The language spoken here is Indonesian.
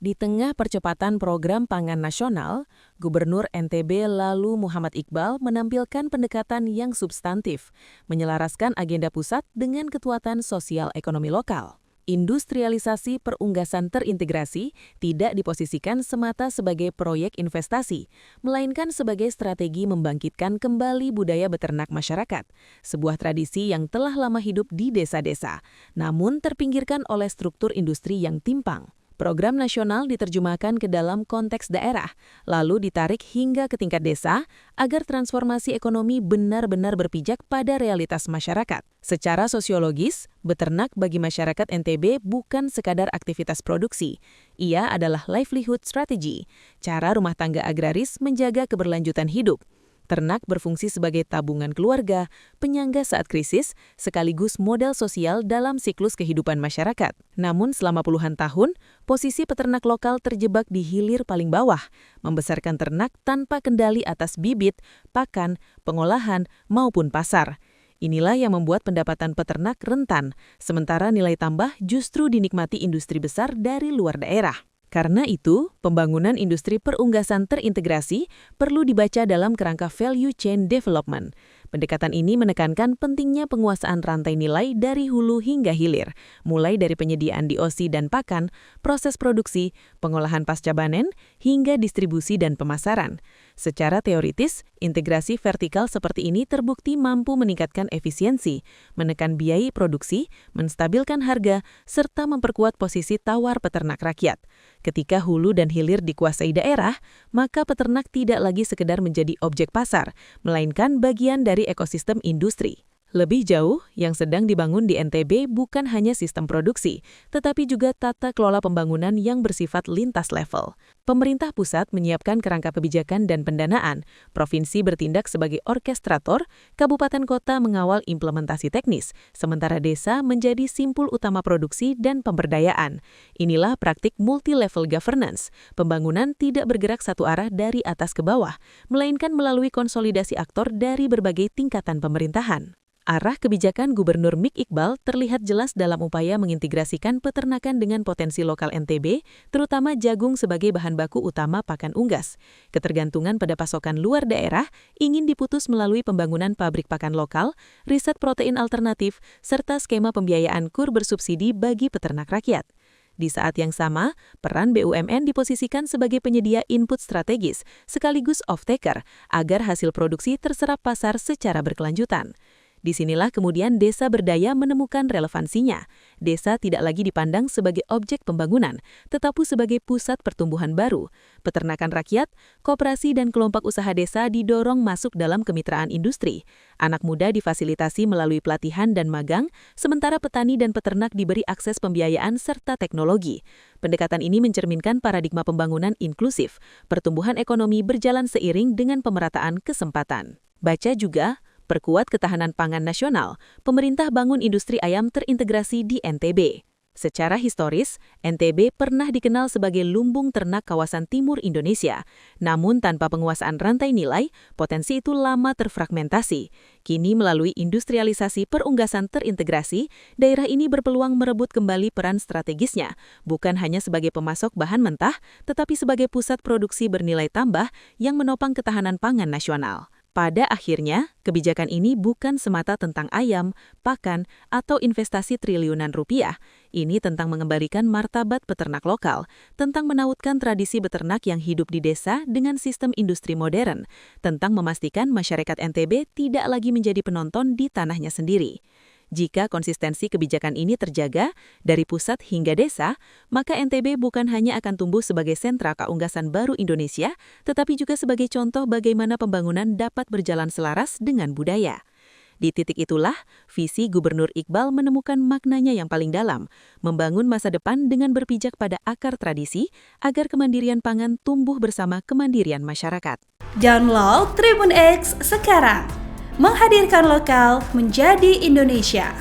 Di tengah percepatan program pangan nasional, Gubernur NTB lalu Muhammad Iqbal menampilkan pendekatan yang substantif, menyelaraskan agenda pusat dengan kekuatan sosial ekonomi lokal. Industrialisasi perunggasan terintegrasi tidak diposisikan semata sebagai proyek investasi, melainkan sebagai strategi membangkitkan kembali budaya beternak masyarakat, sebuah tradisi yang telah lama hidup di desa-desa, namun terpinggirkan oleh struktur industri yang timpang. Program nasional diterjemahkan ke dalam konteks daerah, lalu ditarik hingga ke tingkat desa agar transformasi ekonomi benar-benar berpijak pada realitas masyarakat. Secara sosiologis, beternak bagi masyarakat NTB bukan sekadar aktivitas produksi. Ia adalah livelihood strategy, cara rumah tangga agraris menjaga keberlanjutan hidup. Ternak berfungsi sebagai tabungan keluarga, penyangga saat krisis, sekaligus model sosial dalam siklus kehidupan masyarakat. Namun selama puluhan tahun, posisi peternak lokal terjebak di hilir paling bawah, membesarkan ternak tanpa kendali atas bibit, pakan, pengolahan, maupun pasar. Inilah yang membuat pendapatan peternak rentan, sementara nilai tambah justru dinikmati industri besar dari luar daerah. Karena itu, pembangunan industri perunggasan terintegrasi perlu dibaca dalam kerangka value chain development. Pendekatan ini menekankan pentingnya penguasaan rantai nilai dari hulu hingga hilir, mulai dari penyediaan DOC dan pakan, proses produksi, pengolahan pasca panen, hingga distribusi dan pemasaran. Secara teoritis, integrasi vertikal seperti ini terbukti mampu meningkatkan efisiensi, menekan biaya produksi, menstabilkan harga, serta memperkuat posisi tawar peternak rakyat. Ketika hulu dan hilir dikuasai daerah, maka peternak tidak lagi sekedar menjadi objek pasar, melainkan bagian dari ekosistem industri. Lebih jauh, yang sedang dibangun di NTB bukan hanya sistem produksi, tetapi juga tata kelola pembangunan yang bersifat lintas level. Pemerintah pusat menyiapkan kerangka kebijakan dan pendanaan, provinsi bertindak sebagai orkestrator, kabupaten kota mengawal implementasi teknis, sementara desa menjadi simpul utama produksi dan pemberdayaan. Inilah praktik multi-level governance. Pembangunan tidak bergerak satu arah dari atas ke bawah, melainkan melalui konsolidasi aktor dari berbagai tingkatan pemerintahan. Arah kebijakan Gubernur MIK Iqbal terlihat jelas dalam upaya mengintegrasikan peternakan dengan potensi lokal NTB, terutama jagung sebagai bahan baku utama pakan unggas. Ketergantungan pada pasokan luar daerah ingin diputus melalui pembangunan pabrik pakan lokal, riset protein alternatif, serta skema pembiayaan kur bersubsidi bagi peternak rakyat. Di saat yang sama, peran BUMN diposisikan sebagai penyedia input strategis, sekaligus off-taker, agar hasil produksi terserap pasar secara berkelanjutan. Disinilah kemudian desa berdaya menemukan relevansinya. Desa tidak lagi dipandang sebagai objek pembangunan, tetapi sebagai pusat pertumbuhan baru. Peternakan rakyat, koperasi dan kelompok usaha desa didorong masuk dalam kemitraan industri. Anak muda difasilitasi melalui pelatihan dan magang, sementara petani dan peternak diberi akses pembiayaan serta teknologi. Pendekatan ini mencerminkan paradigma pembangunan inklusif. Pertumbuhan ekonomi berjalan seiring dengan pemerataan kesempatan. Baca juga, perkuat ketahanan pangan nasional, pemerintah bangun industri ayam terintegrasi di NTB. Secara historis, NTB pernah dikenal sebagai lumbung ternak kawasan timur Indonesia. Namun tanpa penguasaan rantai nilai, potensi itu lama terfragmentasi. Kini melalui industrialisasi perunggasan terintegrasi, daerah ini berpeluang merebut kembali peran strategisnya, bukan hanya sebagai pemasok bahan mentah, tetapi sebagai pusat produksi bernilai tambah yang menopang ketahanan pangan nasional. Pada akhirnya, kebijakan ini bukan semata tentang ayam, pakan, atau investasi triliunan rupiah. Ini tentang mengembalikan martabat peternak lokal, tentang menautkan tradisi beternak yang hidup di desa dengan sistem industri modern, tentang memastikan masyarakat NTB tidak lagi menjadi penonton di tanahnya sendiri. Jika konsistensi kebijakan ini terjaga dari pusat hingga desa, maka NTB bukan hanya akan tumbuh sebagai sentra keunggasan baru Indonesia, tetapi juga sebagai contoh bagaimana pembangunan dapat berjalan selaras dengan budaya. Di titik itulah, visi Gubernur Iqbal menemukan maknanya yang paling dalam, membangun masa depan dengan berpijak pada akar tradisi agar kemandirian pangan tumbuh bersama kemandirian masyarakat. Download Tribun X sekarang. Menghadirkan lokal menjadi Indonesia.